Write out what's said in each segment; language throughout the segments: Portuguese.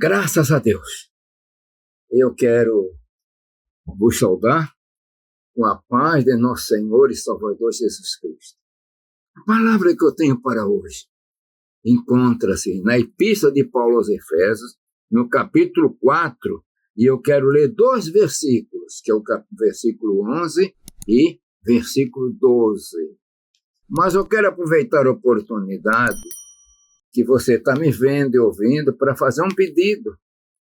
Graças a Deus. Eu quero vos saudar com a paz de nosso Senhor e Salvador Jesus Cristo. A palavra que eu tenho para hoje encontra-se na Epístola de Paulo aos Efésios, no capítulo 4, e eu quero ler 2 versículos, que é o versículo 11 e versículo 12. Mas eu quero aproveitar a oportunidade que você está me vendo e ouvindo para fazer um pedido.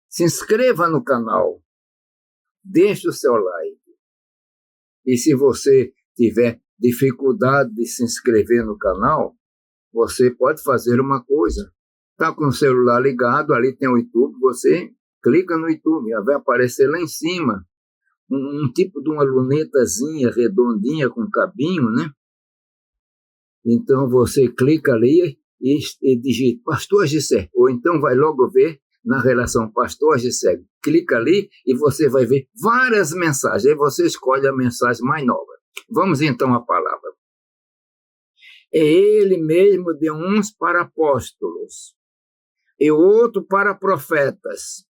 Se inscreva no canal, deixe o seu like. E se você tiver dificuldade de se inscrever no canal, você pode fazer uma coisa. Está com o celular ligado, ali tem o YouTube, você clica no YouTube, vai aparecer lá em cima um tipo de uma lunetazinha redondinha com cabinho, né? Então você clica ali e digita Pastor Gessé, ou então vai logo ver na relação Pastor Gessé. Clica ali e você vai ver várias mensagens, aí você escolhe a mensagem mais nova. Vamos então à palavra. É ele mesmo deu uns para apóstolos, e outro para profetas,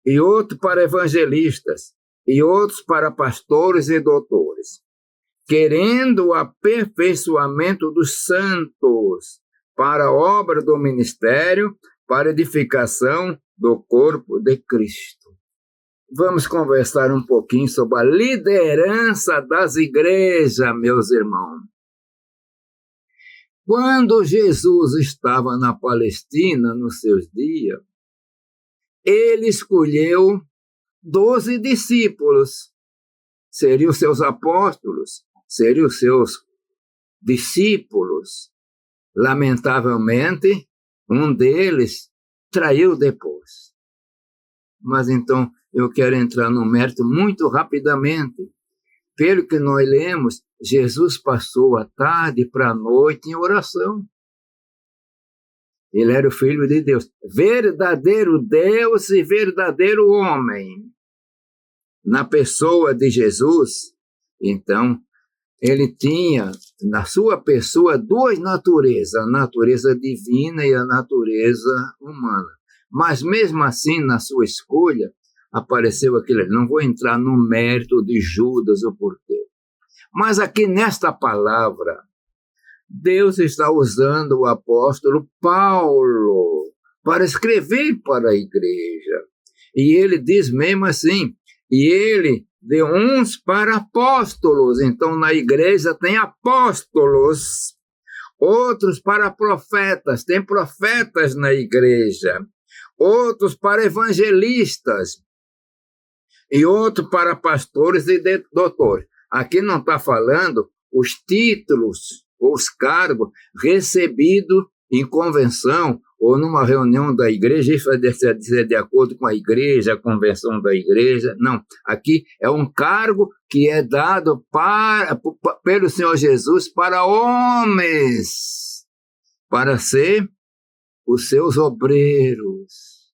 e outro para evangelistas, e outros para pastores e doutores, querendo o aperfeiçoamento dos santos, para a obra do ministério, para a edificação do corpo de Cristo. Vamos conversar um pouquinho sobre a liderança das igrejas, meus irmãos. Quando Jesus estava na Palestina, nos seus dias, ele escolheu 12 discípulos. Seriam seus apóstolos, seriam seus discípulos. Lamentavelmente, um deles traiu depois. Mas então, eu quero entrar no mérito muito rapidamente. Pelo que nós lemos, Jesus passou a tarde para a noite em oração. Ele era o Filho de Deus, verdadeiro Deus e verdadeiro homem. Na pessoa de Jesus, então, ele tinha na sua pessoa 2 naturezas, a natureza divina e a natureza humana. Mas mesmo assim, na sua escolha, apareceu aquilo. Não vou entrar no mérito de Judas ou porquê. Mas aqui nesta palavra, Deus está usando o apóstolo Paulo para escrever para a igreja. E ele diz mesmo assim, e ele deu uns para apóstolos. Então, na igreja tem apóstolos, outros para profetas, tem profetas na igreja, outros para evangelistas, e outro para pastores e doutores. Aqui não está falando os títulos ou os cargos recebidos em convenção ou numa reunião da igreja, isso vai ser de acordo com a igreja, a convenção da igreja. Não, aqui é um cargo que é dado pelo Senhor Jesus para homens, para ser os seus obreiros.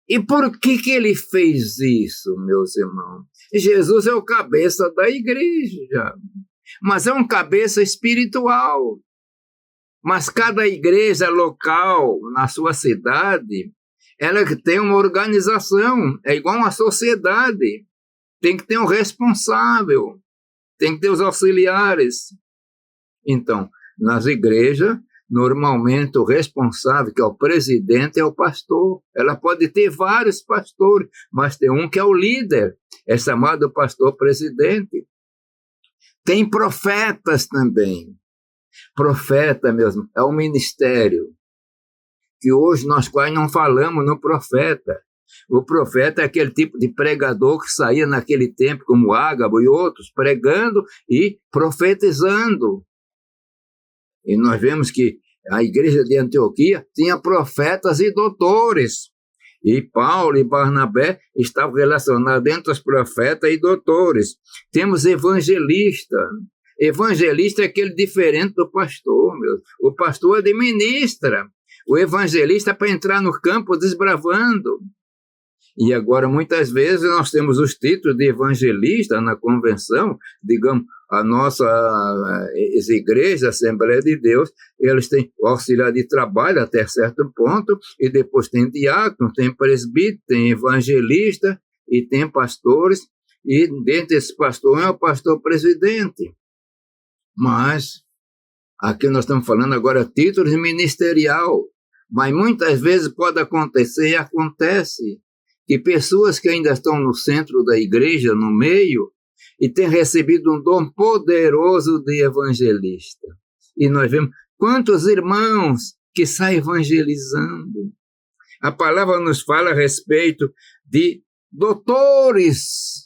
E por que ele fez isso, meus irmãos? Jesus é o cabeça da igreja, mas é um cabeça espiritual. Mas cada igreja local, na sua cidade, ela tem uma organização, é igual uma sociedade. Tem que ter um responsável, tem que ter os auxiliares. Então, nas igrejas, normalmente o responsável, que é o presidente, é o pastor. Ela pode ter vários pastores, mas tem um que é o líder, é chamado pastor presidente. Tem profetas também. Profeta mesmo, é um ministério, que hoje nós quase não falamos no profeta. O profeta é aquele tipo de pregador que saía naquele tempo, como Ágabo e outros, pregando e profetizando. E nós vemos que a igreja de Antioquia tinha profetas e doutores. E Paulo e Barnabé estavam relacionados entre os profetas e doutores. Temos evangelista. Evangelista é aquele diferente do pastor, meu. O pastor administra. O evangelista é para entrar no campo desbravando. E agora, muitas vezes, nós temos os títulos de evangelista na convenção, digamos, as igrejas, a Assembleia de Deus, eles têm o auxiliar de trabalho até certo ponto, e depois tem diácono, tem presbítero, tem evangelista, e tem pastores, e dentre esses pastores é o pastor presidente. Mas, aqui nós estamos falando agora títulos ministerial, mas muitas vezes pode acontecer, e acontece, que pessoas que ainda estão no centro da igreja, no meio, e têm recebido um dom poderoso de evangelista. E nós vemos quantos irmãos que saem evangelizando. A palavra nos fala a respeito de doutores.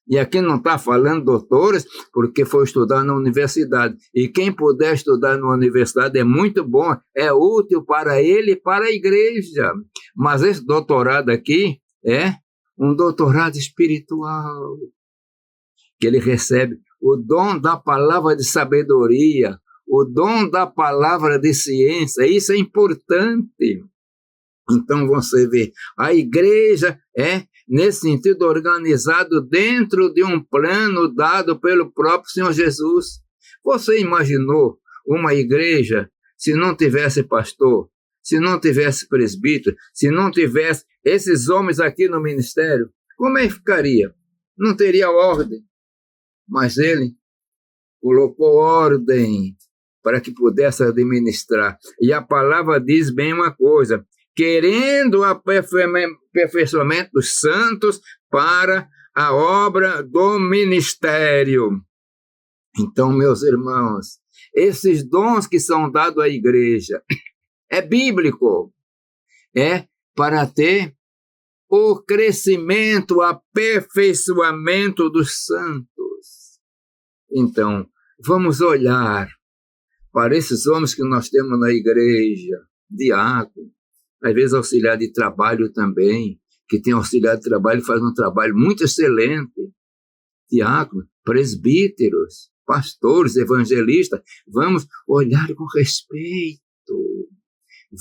E aqui não está falando doutores, porque foi estudar na universidade. E quem puder estudar na universidade é muito bom, é útil para ele e para a igreja. Mas esse doutorado aqui é um doutorado espiritual, que ele recebe o dom da palavra de sabedoria, o dom da palavra de ciência. Isso é importante. Então você vê, a igreja é, nesse sentido, organizado dentro de um plano dado pelo próprio Senhor Jesus. Você imaginou uma igreja se não tivesse pastor, se não tivesse presbítero, se não tivesse esses homens aqui no ministério? Como é que ficaria? Não teria ordem. Mas ele colocou ordem para que pudesse administrar. E a palavra diz bem uma coisa: querendo o aperfeiçoamento dos santos para a obra do ministério. Então, meus irmãos, esses dons que são dados à igreja é bíblico, é para ter o crescimento, o aperfeiçoamento dos santos. Então, vamos olhar para esses homens que nós temos na igreja, diácono, às vezes auxiliar de trabalho também, que tem auxiliar de trabalho e faz um trabalho muito excelente, diácono, presbíteros, pastores, evangelistas. Vamos olhar com respeito,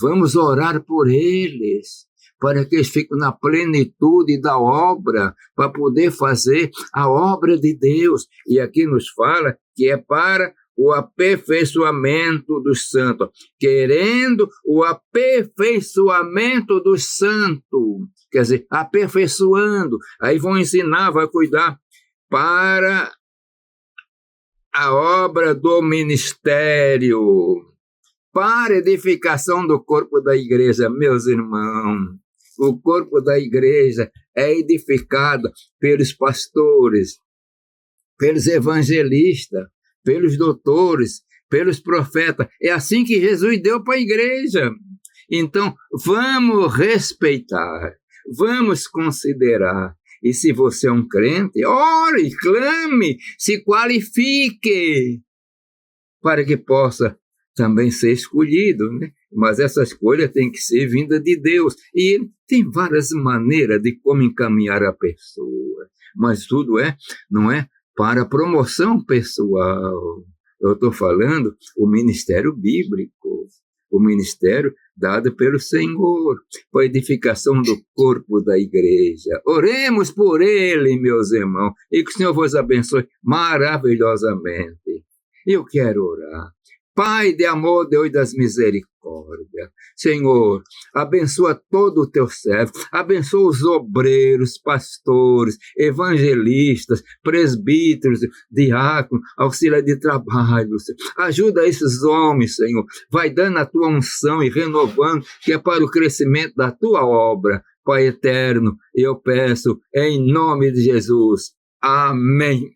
vamos orar por eles, para que eles fiquem na plenitude da obra, para poder fazer a obra de Deus. E aqui nos fala que é para o aperfeiçoamento dos santos, querendo o aperfeiçoamento dos santos, quer dizer, aperfeiçoando, aí vão ensinar, vai cuidar, para a obra do ministério, para a edificação do corpo da igreja. Meus irmãos, o corpo da igreja é edificado pelos pastores, pelos evangelistas, pelos doutores, pelos profetas. É assim que Jesus deu para a igreja. Então, vamos respeitar, vamos considerar. E se você é um crente, ore, clame, se qualifique, para que possa também ser escolhido, né? Mas essa escolha tem que ser vinda de Deus. E ele tem várias maneiras de como encaminhar a pessoa. Mas tudo não é para promoção pessoal. Eu estou falando o ministério bíblico, o ministério dado pelo Senhor, para a edificação do corpo da igreja. Oremos por ele, meus irmãos, e que o Senhor vos abençoe maravilhosamente. Eu quero orar. Pai de amor, Deus das misericórdias, Senhor, abençoa todo o teu servo, abençoa os obreiros, pastores, evangelistas, presbíteros, diáconos, auxiliar de trabalho, ajuda esses homens, Senhor, vai dando a tua unção e renovando, que é para o crescimento da tua obra, Pai eterno, eu peço em nome de Jesus, amém.